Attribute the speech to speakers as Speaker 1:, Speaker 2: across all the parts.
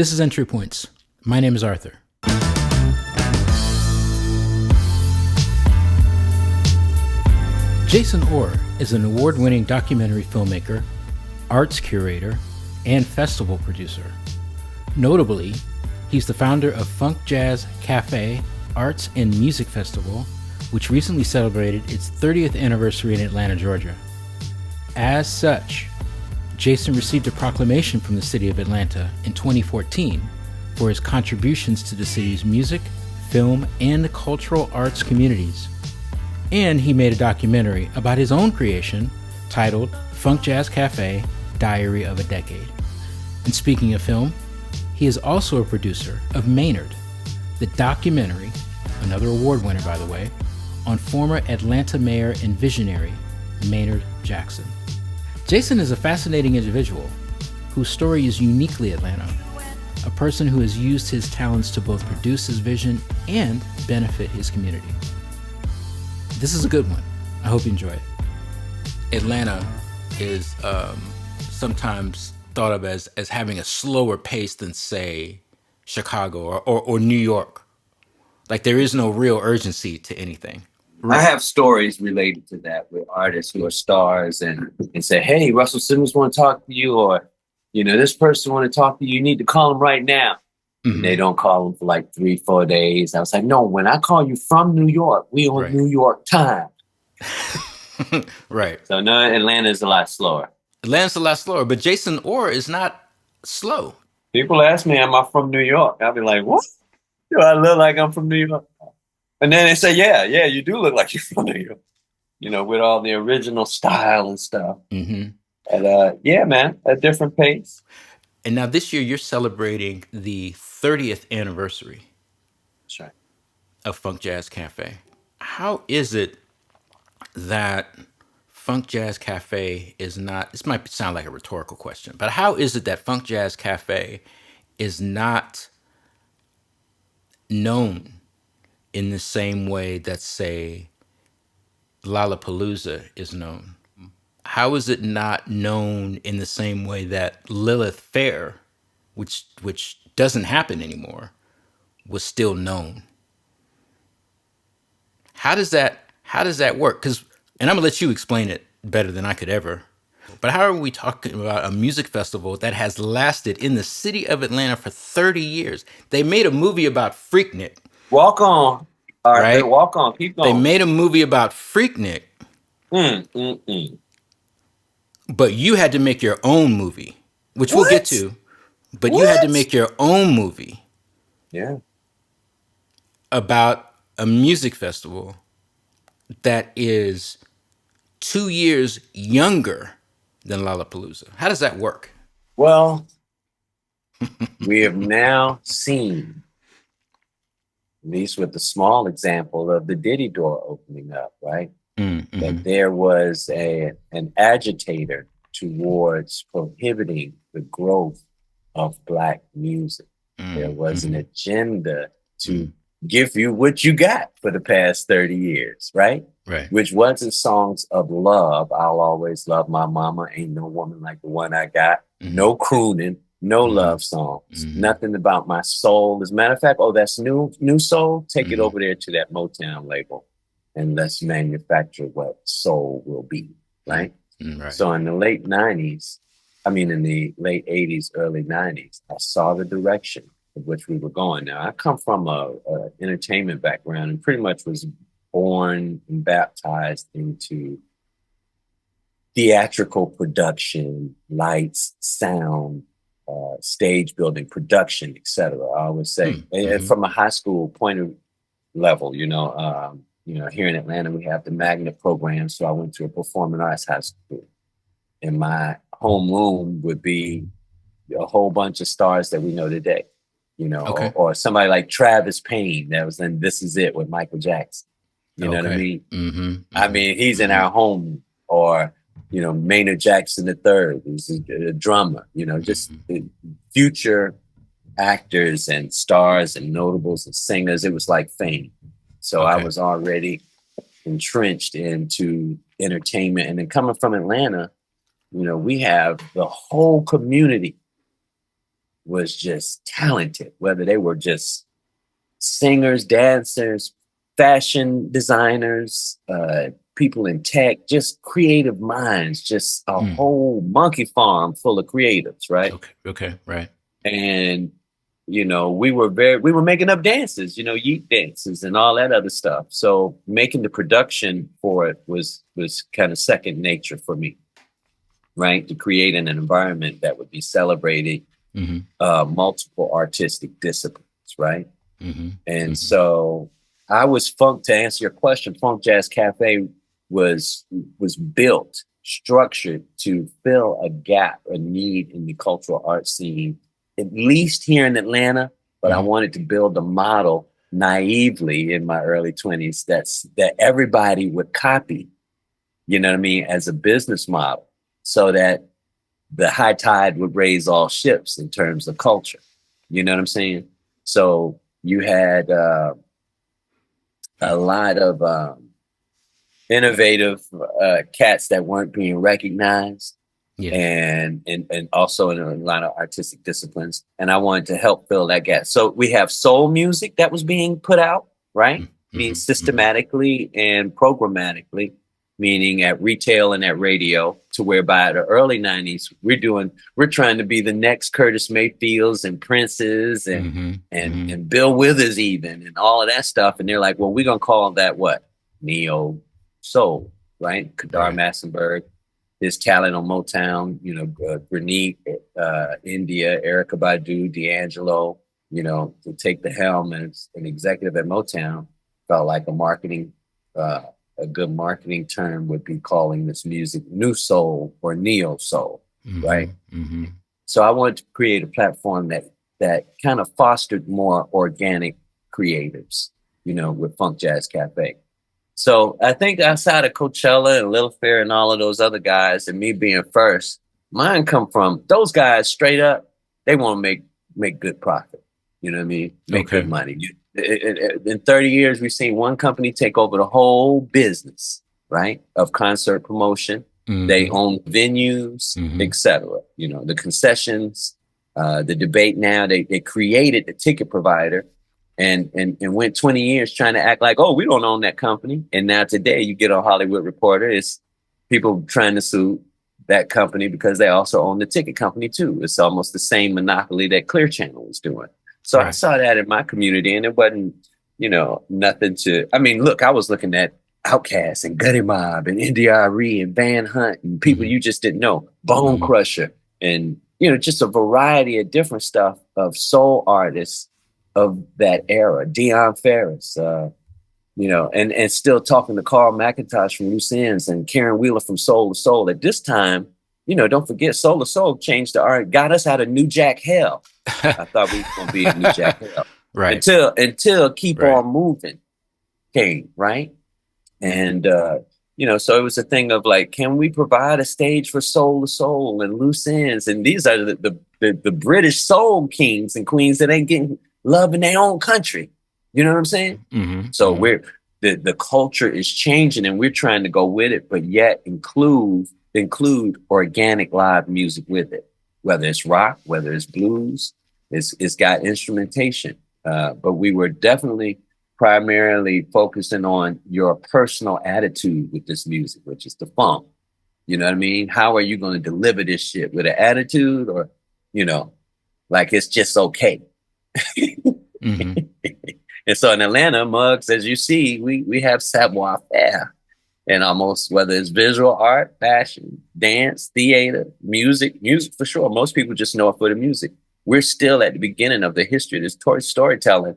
Speaker 1: This is Entry Points. My name is Arthur. Jason Orr is an award-winning documentary filmmaker, arts curator, and festival producer. Notably, he's the founder of FunkJazz Kafé Arts and Music Festival, which recently celebrated its 30th anniversary in Atlanta, Georgia. As such, Jason received a proclamation from the city of Atlanta in 2014 for his contributions to the city's music, film, and cultural arts communities. And he made a documentary about his own creation titled FunkJazz Kafé, Diary of a Decade. And speaking of film, he is also a producer of Maynard, the documentary, another award winner by the way, on former Atlanta mayor and visionary Maynard Jackson. Jason is a fascinating individual whose story is uniquely Atlanta, a person who has used his talents to both produce his vision and benefit his community. This is a good one. I hope you enjoy it. Atlanta is sometimes thought of as having a slower pace than, say, Chicago or New York. Like there is no real urgency to anything.
Speaker 2: I have stories related to that with artists who are stars and say, hey, Russell Simmons want to talk to you, or, this person want to talk to you. You need to call them right now. Mm-hmm. And they don't call them for like 3-4 days. I was like, no, when I call you from New York, we on
Speaker 1: right.
Speaker 2: New York time.
Speaker 1: Right.
Speaker 2: So no, Atlanta is a lot slower.
Speaker 1: Atlanta's a lot slower, but Jason Orr is not slow.
Speaker 2: People ask me, am I from New York? I'll be like, what? Do I look like I'm from New York? And then they say, yeah, you do look like you're from New York, with all the original style and stuff.
Speaker 1: Mm-hmm.
Speaker 2: And yeah, man, a different pace.
Speaker 1: And now this year you're celebrating the 30th anniversary.
Speaker 2: That's right.
Speaker 1: Of FunkJazz Kafé. How is it that FunkJazz Kafé is not, this might sound like a rhetorical question, but how is it that FunkJazz Kafé is not known in the same way that, say, Lollapalooza is known? How is it not known in the same way that Lilith Fair, which doesn't happen anymore, was still known? How does that work? And I'm gonna let you explain it better than I could ever. But how are we talking about a music festival that has lasted in the city of Atlanta for 30 years? They made a movie about Freaknik.
Speaker 2: Walk on. All right, walk on. Keep going.
Speaker 1: They made a movie about Freaknik. But you had to make your own movie, which we'll get to. But you had to make your own movie.
Speaker 2: Yeah.
Speaker 1: About a music festival that is 2 years younger than Lollapalooza. How does that work?
Speaker 2: Well, we have now seen, at least with the small example of the Diddy door opening up, right? Mm-hmm. That there was an agitator towards prohibiting the growth of Black music. Mm-hmm. There was an agenda to give you what you got for the past 30 years, right?
Speaker 1: Right.
Speaker 2: Which wasn't songs of love. I'll always love my mama. Ain't no woman like the one I got. Mm-hmm. No crooning. No love songs. Mm-hmm. Nothing about my soul. As a matter of fact, that's new soul. Take it over there to that Motown label and let's manufacture what soul will be, right?
Speaker 1: Right.
Speaker 2: So in the late 90s, in the late 80s, early 90s, I saw the direction of which we were going. Now, I come from a entertainment background and pretty much was born and baptized into theatrical production, lights, sound, stage building, production, etc. I always say, from a high school point of level, here in Atlanta, we have the magnet program. So I went to a performing arts high school. And my homeroom would be a whole bunch of stars that we know today, or somebody like Travis Payne that was in This Is It with Michael Jackson. You know what I mean? Mm-hmm. He's in our home, or, Maynard Jackson III, who's a drummer, just future actors and stars and notables and singers. It was like fame. So I was already entrenched into entertainment. And then coming from Atlanta, we have the whole community was just talented, whether they were just singers, dancers, fashion designers, people in tech, just creative minds, just a whole monkey farm full of creatives, right?
Speaker 1: Okay, right.
Speaker 2: And we were making up dances, yeet dances and all that other stuff. So making the production for it was kind of second nature for me, right? To create an environment that would be celebrating multiple artistic disciplines, right? And so I was to answer your question, FunkJazz Kafé was built, structured to fill a gap, a need in the cultural arts scene, at least here in Atlanta. But I wanted to build a model naively in my early 20s that everybody would copy, you know what I mean, as a business model, so that the high tide would raise all ships in terms of culture. You know what I'm saying? So you had a lot of innovative cats that weren't being recognized, and also in a lot of artistic disciplines. And I wanted to help fill that gap. So we have soul music that was being put out, right? Meaning systematically and programmatically, meaning at retail and at radio, to where by the early 90s, we're trying to be the next Curtis Mayfields and Princes and Bill Withers even, and all of that stuff. And they're like, well, we're going to call that what? Neo soul, right? Kadar Massenberg, his talent on Motown, Grenade, India, Erykah Badu, D'Angelo, to take the helm as an executive at Motown felt like a good marketing term would be calling this music new soul or neo soul, right? So I wanted to create a platform that kind of fostered more organic creatives, with FunkJazz Kafé. So I think outside of Coachella and Lil Fair and all of those other guys, and me being first, mine come from those guys straight up. They want to make good profit. You know what I mean? Make good money. In 30 years, we've seen one company take over the whole business, right, of concert promotion. They own venues, etc. The concessions, the debate now. They created the ticket provider and went 20 years trying to act like, oh, we don't own that company. And now today you get a Hollywood Reporter, it's people trying to sue that company because they also own the ticket company too. It's almost the same monopoly that Clear Channel was doing. So I saw that in my community, and it wasn't, nothing to, look, I was looking at Outkast and Gutty Mob and NDRE and Van Hunt and people you just didn't know, Bone Crusher, and, just a variety of different stuff of soul artists of that era, Deion Ferris, and still talking to Carl McIntosh from Loose Ends and Karen Wheeler from Soul to Soul. At this time, don't forget Soul to Soul changed the art, got us out of New Jack Hell. I thought we were going to be in New Jack Hell. Right. Until Keep On Moving came, right? And, so it was a thing of like, can we provide a stage for Soul to Soul and Loose Ends? And these are the British soul kings and queens that ain't getting love in their own country. You know what I'm saying? So the culture is changing and we're trying to go with it, but yet include organic live music with it, whether it's rock, whether it's blues, it's got instrumentation. But we were definitely primarily focusing on your personal attitude with this music, which is the funk. You know what I mean? How are you going to deliver this shit with an attitude or, like it's just okay. And so in Atlanta, Muggs, as you see, we have savoir faire. And almost whether it's visual art, fashion, dance, theater, music for sure. Most people just know it for the music. We're still at the beginning of the history of this storytelling,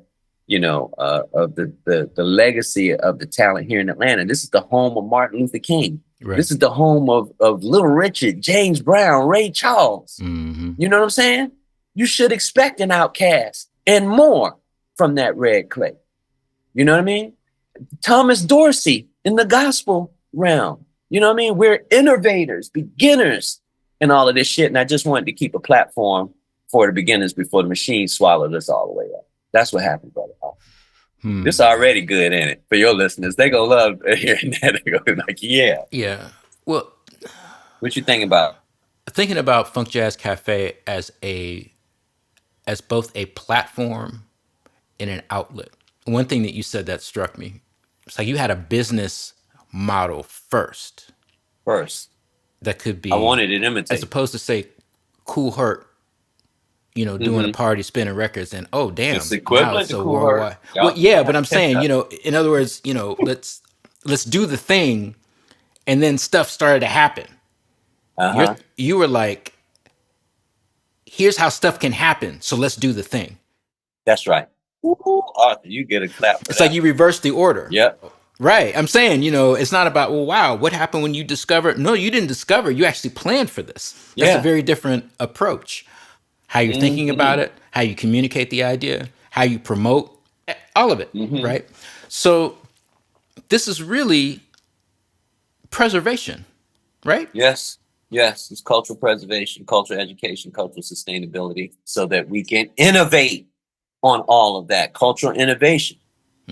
Speaker 2: of the legacy of the talent here in Atlanta. This is the home of Martin Luther King. Right. This is the home of Little Richard, James Brown, Ray Charles. You know what I'm saying? You should expect an Outkast and more from that red clay. You know what I mean? Thomas Dorsey in the gospel realm. You know what I mean? We're innovators, beginners, and all of this shit. And I just wanted to keep a platform for the beginners before the machine swallowed us all the way up. That's what happened, brother. This already good, ain't it? For your listeners, they gonna love hearing that. They gonna like, yeah.
Speaker 1: Yeah. Well,
Speaker 2: what you thinking about?
Speaker 1: Thinking about FunkJazz Kafé as a as both a platform and an outlet. One thing that you said that struck me, it's like you had a business model first that could
Speaker 2: I
Speaker 1: be,
Speaker 2: wanted to
Speaker 1: as
Speaker 2: imitate.
Speaker 1: opposed to say Cool Herc, doing a party, spinning records, and oh
Speaker 2: It's
Speaker 1: damn, now
Speaker 2: equivalent
Speaker 1: it's
Speaker 2: to
Speaker 1: a
Speaker 2: Cool Herc.
Speaker 1: worldwide. Well,
Speaker 2: Yup.
Speaker 1: yeah, but I'm saying, in other words, let's do the thing, and then stuff started to happen. You were like, here's how stuff can happen, so let's do the thing.
Speaker 2: That's right. Ooh, Arthur, you get a clap for
Speaker 1: It's
Speaker 2: that.
Speaker 1: like you reverse the order.
Speaker 2: Yep.
Speaker 1: Right. I'm saying, it's not about, well, wow, what happened when you discovered? No, you didn't discover. You actually planned for this. That's a very different approach. How you're thinking about it, how you communicate the idea, how you promote, all of it. Right. So this is really preservation, right?
Speaker 2: Yes. Yes. It's cultural preservation, cultural education, cultural sustainability, so that we can innovate on all of that. Cultural innovation.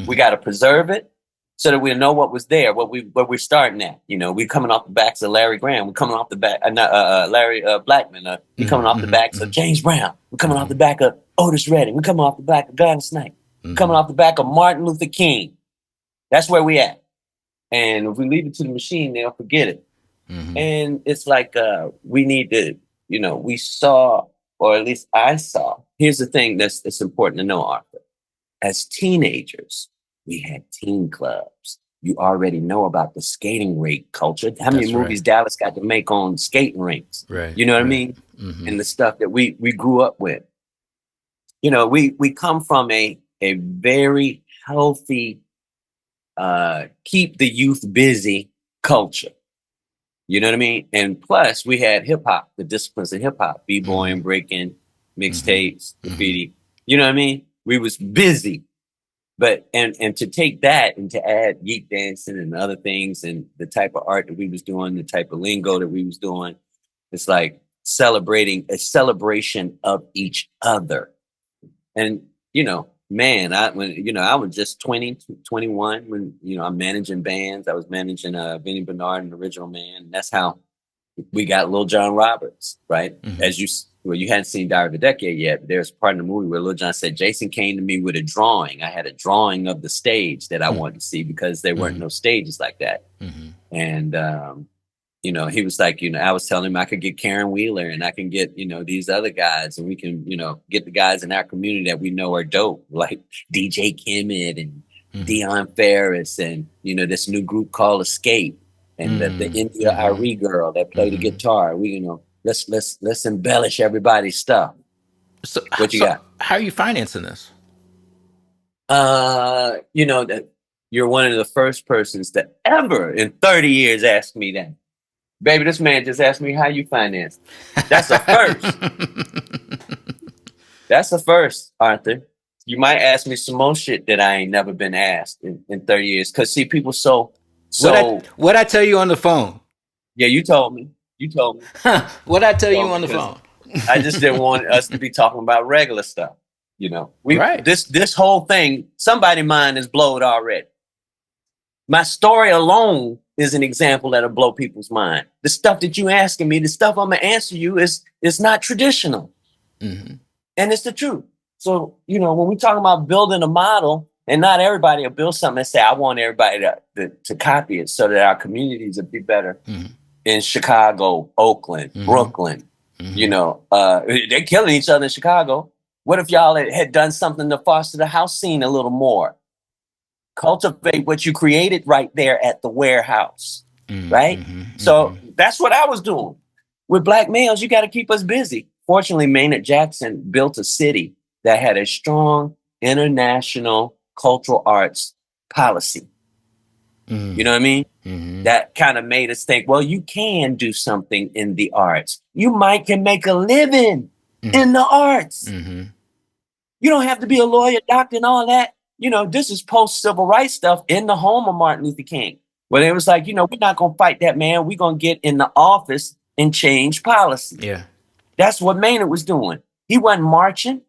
Speaker 2: We got to preserve it so that we know what was there, what we're starting at. We're coming off the backs of Larry Graham. We're coming off the back, Larry Blackman. We're coming off the backs of James Brown. We're coming off the back of Otis Redding. We're coming off the back of Gladys Knight. We're coming off the back of Martin Luther King. That's where we at. And if we leave it to the machine, they'll forget it. And it's like we need to, we saw, or at least I saw. Here's the thing that's important to know, Arthur. As teenagers, we had teen clubs. You already know about the skating rink culture. How many movies Dallas got to make on skating rinks?
Speaker 1: Right.
Speaker 2: You know what I mean? And the stuff that we grew up with. We come from a very healthy, keep the youth busy culture. You know what I mean? And plus, we had hip hop, the disciplines of hip hop, b-boying, breaking, mixtapes, graffiti. You know what I mean? We was busy. But and to take that and to add geek dancing and other things and the type of art that we was doing, the type of lingo that we was doing, it's like celebrating a celebration of each other. And man, I was just 20, 21 when I'm managing bands. I was managing Vinnie Bernard and Original Man. And that's how we got Lil John Roberts, right? As you hadn't seen Diary of a Decade yet, but there's a part in the movie where Lil John said, Jason came to me with a drawing. I had a drawing of the stage that I wanted to see because there weren't no stages like that. And, he was like, I was telling him I could get Karen Wheeler and I can get, these other guys and we can, get the guys in our community that we know are dope, like DJ Kimmett and Dion Ferris and, this new group called Escape. And the India Ari girl that played the guitar, let's embellish everybody's stuff.
Speaker 1: So
Speaker 2: what you got?
Speaker 1: How are you financing this?
Speaker 2: That you're one of the first persons to ever in 30 years ask me that. Baby, this man just asked me how you finance. That's a first. That's a first, Arthur. You might ask me some more shit that I ain't never been asked in 30 years. Cause see, people
Speaker 1: What'd I tell you on the phone?
Speaker 2: Yeah, you told me.
Speaker 1: What'd I tell you on the phone?
Speaker 2: I just didn't want us to be talking about regular stuff. This whole thing, somebody's mind is blowed already. My story alone is an example that'll blow people's mind. The stuff that you asking me, the stuff I'm gonna answer you is not traditional. And it's the truth. So, when we talk about building a model, and not everybody will build something and say, I want everybody to copy it so that our communities will be better in Chicago, Oakland, Brooklyn. They're killing each other in Chicago. What if y'all had done something to foster the house scene a little more? Cultivate what you created right there at the warehouse, right? So that's what I was doing. With Black males, you got to keep us busy. Fortunately, Maynard Jackson built a city that had a strong international cultural arts policy. You know what I mean? That kind of made us think, well, you can do something in the arts. You can make a living in the arts. You don't have to be a lawyer, doctor, and all that. This is post-civil rights stuff in the home of Martin Luther King. Where it was like, we're not going to fight that man. We're going to get in the office and change policy.
Speaker 1: Yeah.
Speaker 2: That's what Maynard was doing. He wasn't marching.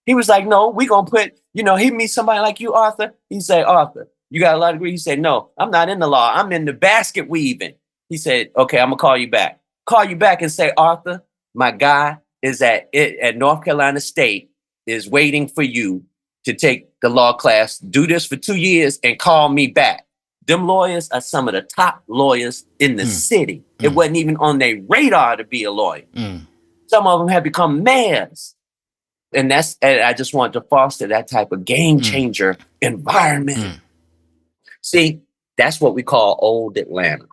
Speaker 2: He was like, no, we're going to put, he meet somebody like you, Arthur. He say, Arthur, you got a law degree? He said, no, I'm not in the law. I'm in the basket weaving. He said, okay, I'm going to call you back. Call you back and say, Arthur, my guy is at North Carolina State is waiting for you to take the law class, do this for 2 years, and call me back. Them lawyers are some of the top lawyers in the city. It wasn't even on their radar to be a lawyer. Some of them have become mayors. And I just want to foster that type of game changer environment. See, that's what we call old Atlanta.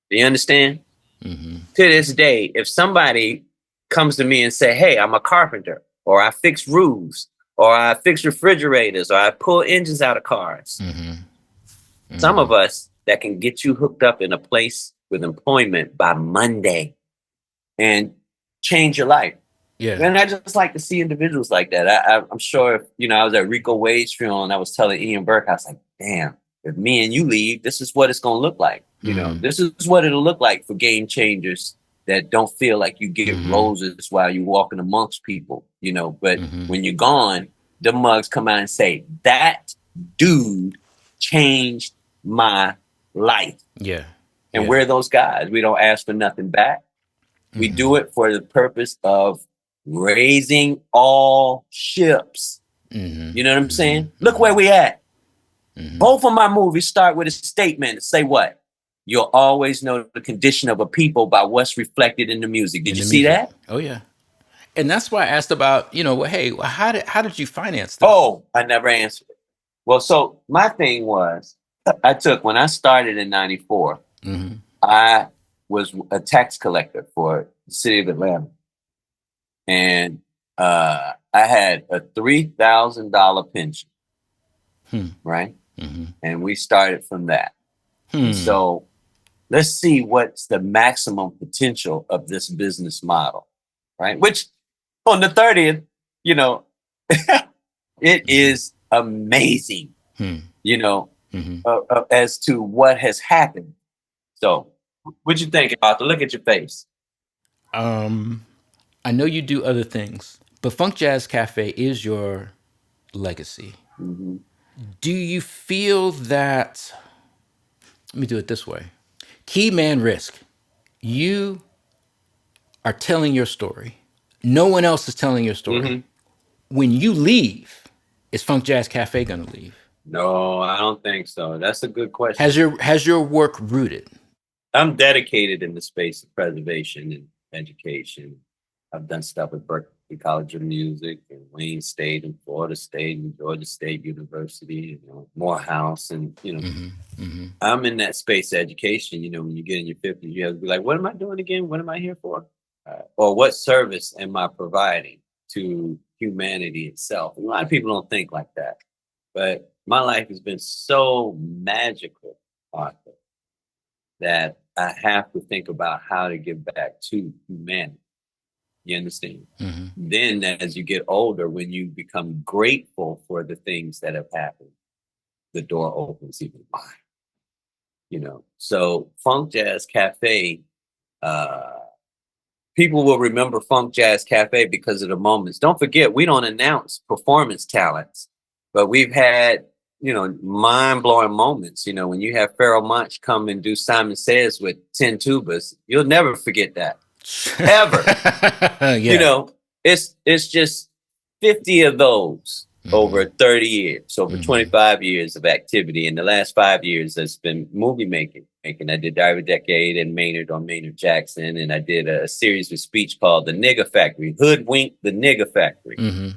Speaker 2: Do you understand? To this day, if somebody comes to me and say, hey, I'm a carpenter, or I fix roofs, or I fix refrigerators, or I pull engines out of cars. Some of us that can get you hooked up in a place with employment by Monday and change your life. Yeah. And I just like to see individuals like that. I'm sure if, I was at Rico Wade's funeral and I was telling Ian Burke, I was like, damn, if me and you leave, this is what it's going to look like. This is what it'll look like for game changers that don't feel like you get roses while you're walking amongst people, but when you're gone, the mugs come out and say, that dude changed my life. Yeah. And we're those guys. We don't ask for nothing back. We do it for the purpose of raising all ships. You know what I'm saying? Look where we at. Both of my movies start with a statement to say what? You'll always know the condition of a people by what's reflected in the music. Did you see that?
Speaker 1: Oh, yeah. And that's why I asked about, hey, how did you finance this?
Speaker 2: Oh, I never answered it. Well, so my thing was, when I started in 94, I was a tax collector for the city of Atlanta. And I had a $3,000 pension, right? And we started from that. So let's see what's the maximum potential of this business model, right? Which on the 30th, it is amazing, as to what has happened. So what'd you think about the look at your face?
Speaker 1: I know you do other things, but FunkJazz Kafé is your legacy. Do you feel that, let me do it this way. Key Man Risk, you are telling your story. No one else is telling your story. When you leave, is FunkJazz Kafé going to leave?
Speaker 2: No, I don't think so. That's a good question.
Speaker 1: Has your work rooted?
Speaker 2: I'm dedicated in the space of preservation and education. I've done stuff with Berkeley College of Music and Wayne State and Florida State and Georgia State University, Morehouse. And, I'm in that space of education. When you get in your 50s, you have to be like, what am I doing again? What am I here for? Or what service am I providing to humanity itself? A lot of people don't think like that. But my life has been so magical, Arthur, that I have to think about how to give back to humanity. You understand? Then as you get older, when you become grateful for the things that have happened, the door opens even wider. So FunkJazz Kafé, people will remember FunkJazz Kafé because of the moments. Don't forget, we don't announce performance talents, but we've had, mind-blowing moments. When you have Pharoah Monch come and do Simon Says with 10 tubas, you'll never forget that. Ever. It's just 50 of those over 30 years, over 25 years of activity. In the last 5 years, has been movie making. I did Diary of a Decade and Maynard on Maynard Jackson, and I did a series of speech called The Nigga Factory, Hoodwink the Nigga Factory.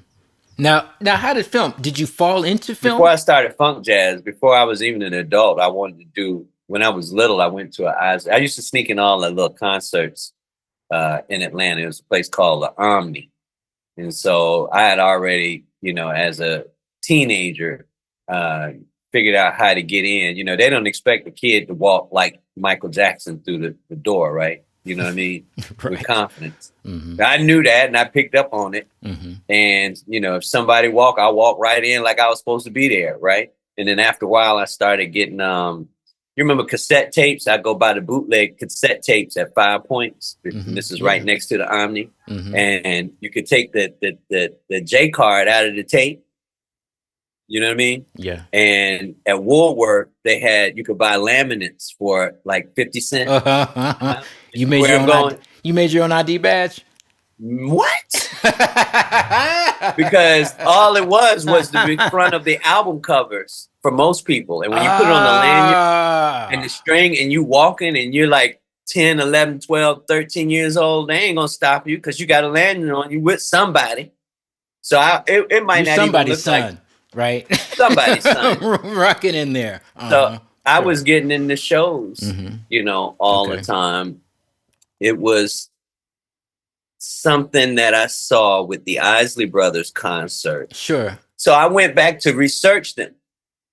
Speaker 1: Now, how did film? Did you fall into film?
Speaker 2: Before I started Funk Jazz, before I was even an adult, I wanted to do. When I was little, I went to I used to sneak in all the little concerts in Atlanta. It was a place called the Omni. And so I had already, as a teenager, figured out how to get in. They don't expect a kid to walk like Michael Jackson through the door, right? You know what I mean? Right. With confidence. I knew that and I picked up on it. And, if somebody I'll walk right in like I was supposed to be there, right? And then after a while, I started getting, you remember cassette tapes? I go buy the bootleg cassette tapes at 5 Points. This is right next to the Omni. And you could take the J card out of the tape. You know what I mean? Yeah. And at Woolworth, you could buy laminates for like 50 cents.
Speaker 1: You made your own ID badge?
Speaker 2: What? Because all it was the front of the album covers for most people. And when you put it on the lanyard and the string and you walking and you're like 10, 11, 12, 13 years old, they ain't gonna stop you because you got a lanyard on you with somebody. So it might not even look
Speaker 1: son,
Speaker 2: like
Speaker 1: right?
Speaker 2: Somebody's son.
Speaker 1: Rocking in there.
Speaker 2: So I was getting into shows, all the time. It was something that I saw with the Isley Brothers concert.
Speaker 1: Sure.
Speaker 2: So I went back to research them.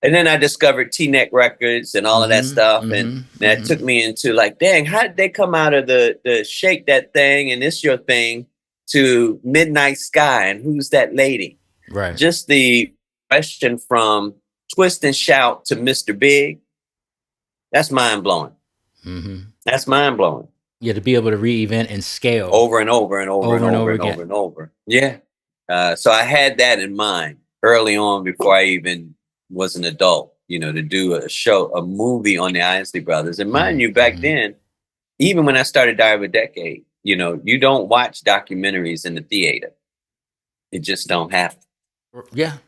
Speaker 2: And then I discovered T-Neck Records and all of that stuff. And that took me into like, dang, how did they come out of the Shake That Thing and It's Your Thing to Midnight Sky and Who's That Lady?
Speaker 1: Right.
Speaker 2: Just the question from Twist and Shout to Mr. Big. That's mind-blowing. That's mind-blowing.
Speaker 1: Yeah, to be able to reinvent and scale
Speaker 2: over and over and over and over and over and over. Yeah. So I had that in mind early on before I even was an adult, to do a movie on the Isley Brothers. And mind you, back then, even when I started Diary of a Decade, you don't watch documentaries in the theater. It just don't happen.
Speaker 1: Yeah.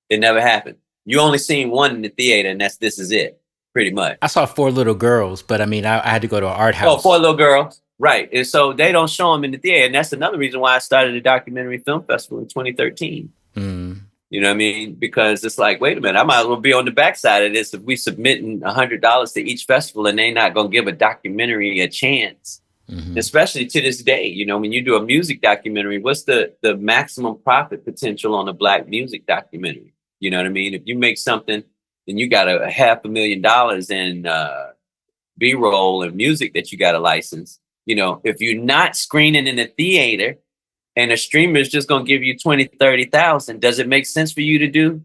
Speaker 2: It never happened. You only seen one in the theater, and This Is It. Pretty much.
Speaker 1: I saw Four Little Girls, but I mean, I had to go to an art house.
Speaker 2: Oh, Four Little Girls. Right. And so they don't show them in the theater. And that's another reason why I started a documentary film festival in 2013. You know what I mean? Because it's like, wait a minute, I might as well be on the backside of this if we submitting $100 to each festival and they not going to give a documentary a chance. Especially to this day, when you do a music documentary, what's the maximum profit potential on a Black music documentary? You know what I mean? If you make something, and you got $500,000 in B-roll and music that you got to license. If you're not screening in the theater and a streamer is just going to give you 20, 30,000, does it make sense for you to do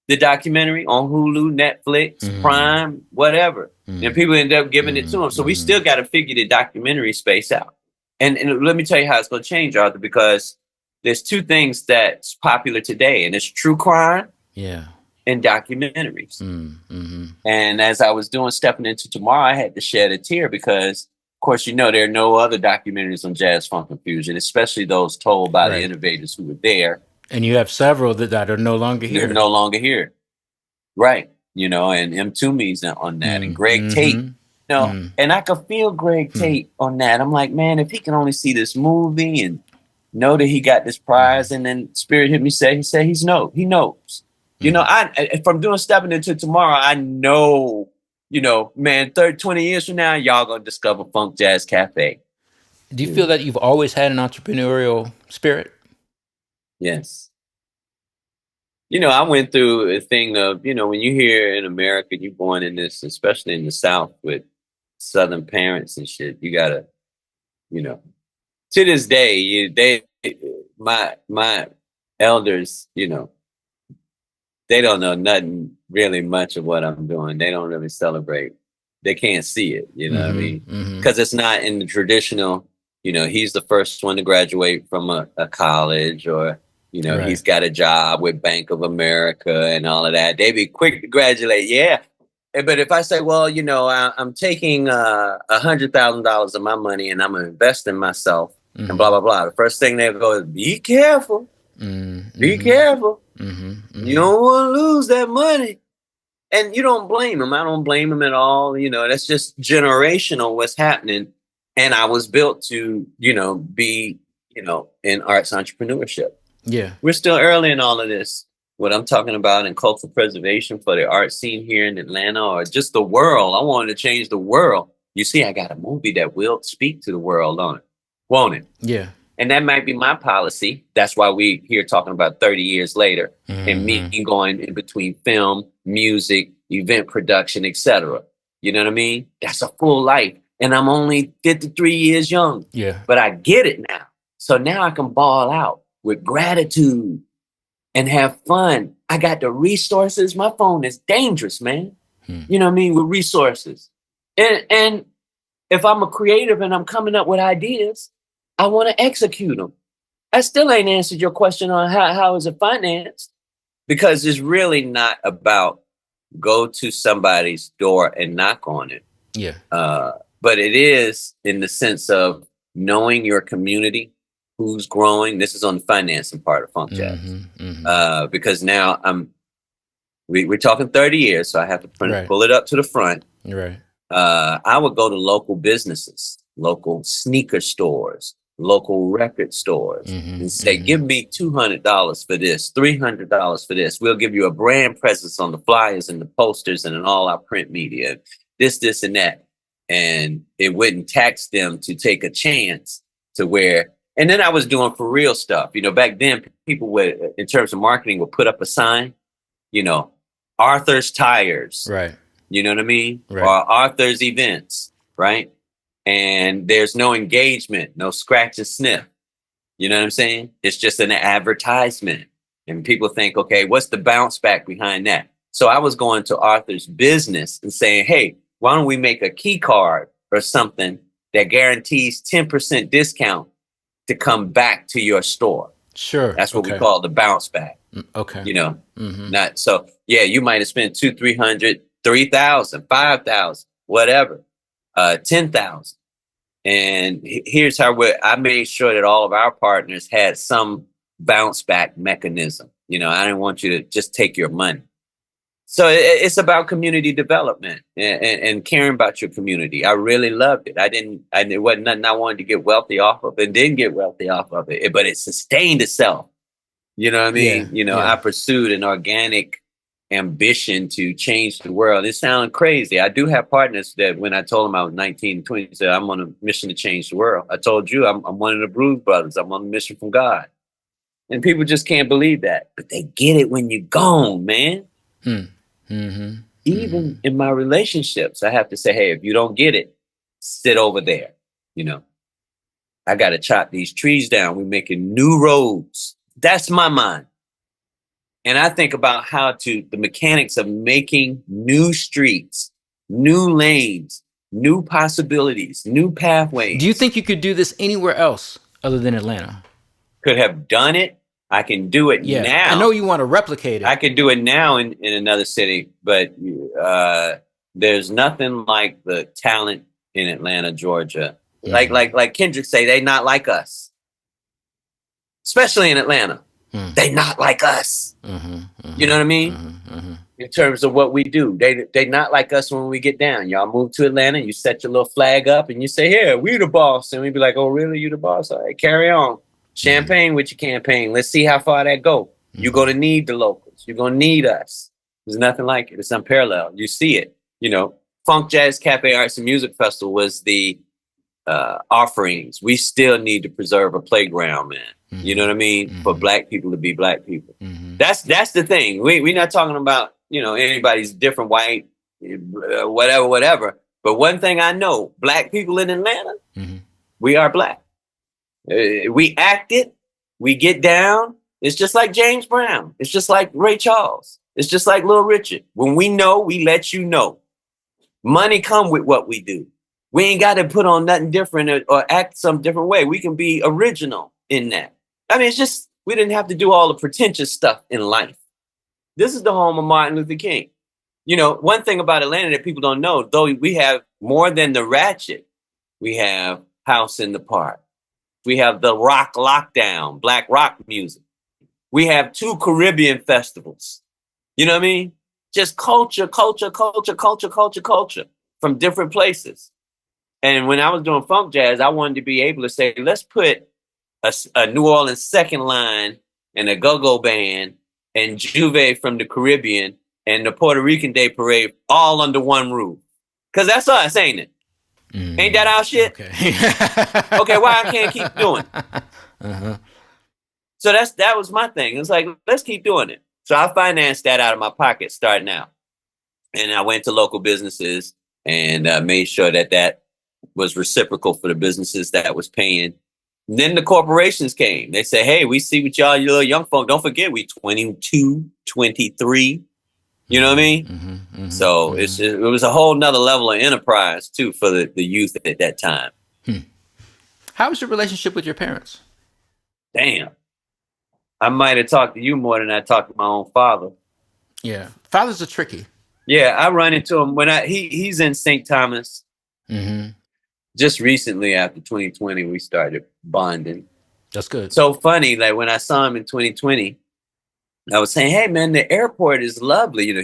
Speaker 2: the documentary on Hulu, Netflix, Prime, whatever? And people end up giving it to them. So we still got to figure the documentary space out. And let me tell you how it's going to change, Arthur, because there's two things that's popular today, and it's true crime.
Speaker 1: Yeah.
Speaker 2: And documentaries. And as I was stepping into tomorrow, I had to shed a tear because, of course, there are no other documentaries on jazz, funk, and fusion, especially those told by the innovators who were there. And
Speaker 1: you have several that are no longer here.
Speaker 2: They're no longer here. Right. And M. Toomey's on that and Greg Tate. And I could feel Greg Tate on that. I'm like, man, if he can only see this movie and know that he got this prize, and then Spirit hit me, he knows. I from stepping into tomorrow, I know, man, 20 years from now, y'all gonna discover FunkJazz Kafé.
Speaker 1: Do you feel that you've always had an entrepreneurial spirit?
Speaker 2: Yes. I went through a thing of, when you hear in America, you're born in this, especially in the South with Southern parents and shit, you gotta, to this day, my elders, they don't know nothing really much of what I'm doing. They don't really celebrate. They can't see it, what I mean? Because it's not in the traditional, he's the first one to graduate from a college, or, he's got a job with Bank of America and all of that. They be quick to congratulate. Yeah. But if I say, well, I'm taking $100,000 of my money and I'm going to invest in myself and blah, blah, blah. The first thing they'll go is, be careful. Be careful. You don't want to lose that money. And you don't blame them. I don't blame them at all. That's just generational what's happening. And I was built to, be, in arts entrepreneurship.
Speaker 1: Yeah.
Speaker 2: We're still early in all of this. What I'm talking about in cultural preservation for the art scene here in Atlanta, or just the world. I wanted to change the world. You see, I got a movie that will speak to the world on it. Won't it?
Speaker 1: Yeah.
Speaker 2: And that might be my policy. That's why we here talking about 30 years later and me going in between film, music, event production, etc. You know what I mean? That's a full life. And I'm only 53 years young.
Speaker 1: Yeah.
Speaker 2: But I get it now. So now I can ball out with gratitude and have fun. I got the resources. My phone is dangerous, man. You know what I mean? With resources. And if I'm a creative and I'm coming up with ideas, I want to execute them. I still ain't answered your question on how is it financed, because it's really not about go to somebody's door and knock on it.
Speaker 1: Yeah.
Speaker 2: But it is in the sense of knowing your community who's growing. This is on the financing part of Funk Jazz. Because now we're talking 30 years, so I have to pull it up to the front.
Speaker 1: Right.
Speaker 2: I would go to local businesses, local sneaker stores, local record stores, and say, give me $200 for this, $300 for this. We'll give you a brand presence on the flyers and the posters and in all our print media, this, and that. And it wouldn't tax them to take a chance to where, and then I was doing for real stuff. You know, back then people would, in terms of marketing, would put up a sign, you know, Arthur's Tires.
Speaker 1: Right.
Speaker 2: You know what I mean?
Speaker 1: Right.
Speaker 2: Or Arthur's Events, right? And there's no engagement, no scratch and sniff. You know what I'm saying? It's just an advertisement. And people think, okay, what's the bounce back behind that? So I was going to Arthur's business and saying, hey, why don't we make a key card or something that guarantees 10% discount to come back to your store?
Speaker 1: Sure.
Speaker 2: That's what we call the bounce back.
Speaker 1: Okay.
Speaker 2: You know, not so, yeah, you might have spent $200, $300, $3,000, $5,000, whatever, 10,000. And here's how I made sure that all of our partners had some bounce back mechanism. You know, I didn't want you to just take your money. So it's about community development and caring about your community. I really loved it. It wasn't nothing I wanted to get wealthy off of, and didn't get wealthy off of it, but it sustained itself. You know what I mean? I pursued an organic ambition to change the world. It sounded crazy. I do have partners that when I told them I was 19, 20, said, I'm on a mission to change the world. I told you I'm one of the Blues Brothers. I'm on a mission from God. And people just can't believe that. But they get it when you're gone, man. Even in my relationships, I have to say, hey, if you don't get it, sit over there. You know, I got to chop these trees down. We're making new roads. That's my mind. And I think about the mechanics of making new streets, new lanes, new possibilities, new pathways.
Speaker 1: Do you think you could do this anywhere else other than Atlanta?
Speaker 2: Could have done it. I can do it now.
Speaker 1: I know you want to replicate it.
Speaker 2: I can do it now in another city, but there's nothing like the talent in Atlanta, Georgia. Like Kendrick say, they not like us, especially in Atlanta. They not like us. You know what I mean? In terms of what we do, they not like us when we get down. Y'all move to Atlanta, you set your little flag up, and you say, "Here, we the boss," and we be like, "Oh, really? You the boss? All right, carry on. Champagne with your campaign. Let's see how far that go. You're gonna need the locals. You're gonna need us. There's nothing like it. It's unparalleled. You see it. You know, FunkJazz Kafé Arts and Music Festival was the offerings. We still need to preserve a playground, man. You know what I mean? For Black people to be Black people. That's the thing. We're not talking about, you know, anybody's different, white, whatever. But one thing I know, Black people in Atlanta, we are Black. We act it. We get down. It's just like James Brown. It's just like Ray Charles. It's just like Little Richard. When we know, we let you know. Money come with what we do. We ain't got to put on nothing different or act some different way. We can be original in that. I mean, it's just, we didn't have to do all the pretentious stuff in life. This is the home of Martin Luther King. You know, one thing about Atlanta that people don't know, though we have more than the Ratchet, we have House in the Park. We have the Rock Lockdown, Black rock music. We have 2 Caribbean festivals. You know what I mean? Just culture from different places. And when I was doing funk jazz, I wanted to be able to say, let's put a New Orleans second line and a go-go band and Juve from the Caribbean and the Puerto Rican Day Parade all under one roof. Because that's us, ain't it? Ain't that our shit? Okay. Okay, why I can't keep doing it? So that was my thing. It's like, let's keep doing it. So I financed that out of my pocket starting out. And I went to local businesses and made sure that was reciprocal for the businesses that was paying. And then the corporations came. They say, hey, we see what y'all, you little young folk. Don't forget, we 22, 23. You know what I mean? So it was a whole nother level of enterprise, too, for the youth at that time.
Speaker 1: How was your relationship with your parents?
Speaker 2: Damn. I might have talked to you more than I talked to my own father.
Speaker 1: Yeah. Fathers are tricky.
Speaker 2: Yeah, I run into him when he's in St. Thomas. Just recently, after 2020, we started bonding.
Speaker 1: That's good.
Speaker 2: So funny, like when I saw him in 2020, I was saying, hey man, the airport is lovely. You know,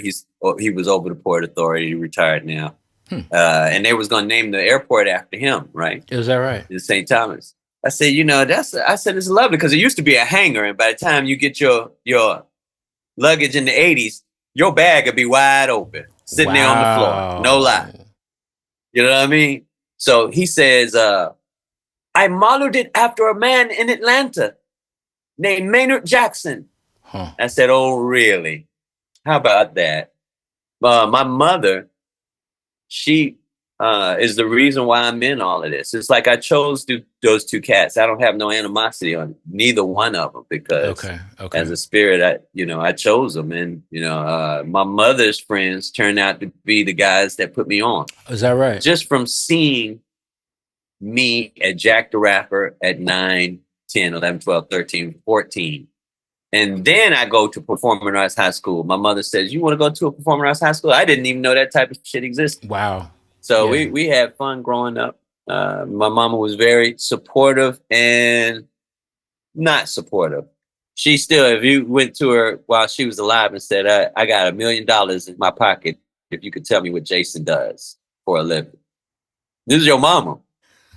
Speaker 2: he was over the Port Authority, he retired now. And they was gonna name the airport after him, right?
Speaker 1: Is that right?
Speaker 2: In St. Thomas. I said, you know, I said it's lovely because it used to be a hangar, and by the time you get your luggage in the 80s, your bag would be wide open, sitting there on the floor. No lie. You know what I mean? So he says, I modeled it after a man in Atlanta named Maynard Jackson. I said, oh, really? How about that? My mother, she is the reason why I'm in all of this. It's like I chose those two cats. I don't have no animosity on neither one of them because as a spirit, I chose them. And, my mother's friends turned out to be the guys that put me on.
Speaker 1: Is that right?
Speaker 2: Just from seeing me at Jack the Rapper at 9, 10, 11, 12, 13, 14. And then I go to Performing Arts High School. My mother says, you want to go to a Performing Arts High School? I didn't even know that type of shit existed.
Speaker 1: Wow.
Speaker 2: So we had fun growing up. My mama was very supportive and not supportive. She still, if you went to her while she was alive and said, I got $1 million in my pocket if you could tell me what Jason does for a living. This is your mama.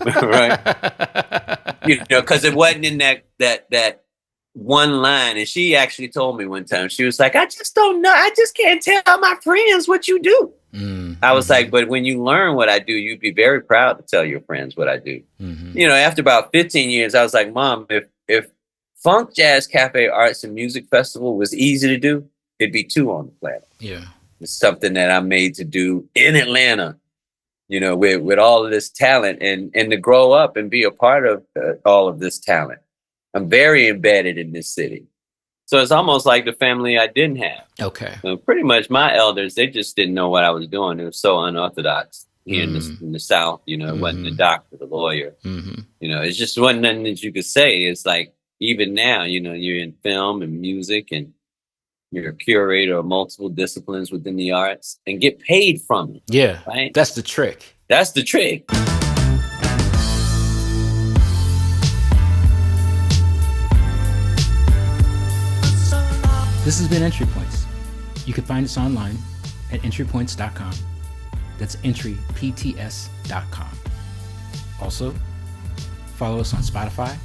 Speaker 2: Right? Because it wasn't in that one line. And she actually told me one time, she was like, I just don't know. I just can't tell my friends what you do. I was like, but when you learn what I do, you'd be very proud to tell your friends what I do. After about 15 years, I was like, Mom, if FunkJazz Kafé Arts and Music Festival was easy to do, it'd be 2 on the planet.
Speaker 1: Yeah.
Speaker 2: It's something that I'm made to do in Atlanta, with all of this talent and to grow up and be a part of all of this talent. I'm very embedded in this city. So it's almost like the family I didn't have.
Speaker 1: Okay.
Speaker 2: So pretty much my elders, they just didn't know what I was doing. It was so unorthodox here in the South. It wasn't the doctor, the lawyer. It just wasn't nothing that you could say. It's like, even now, you're in film and music and you're a curator of multiple disciplines within the arts and get paid from it.
Speaker 1: Yeah.
Speaker 2: Right?
Speaker 1: That's the trick.
Speaker 2: That's the trick.
Speaker 1: This has been Entry Points. You can find us online at entrypoints.com. That's entrypts.com. Also, follow us on Spotify,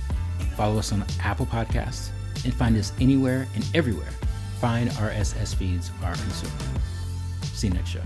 Speaker 1: follow us on Apple Podcasts, and find us anywhere and everywhere fine RSS feeds are consumed. See you next show.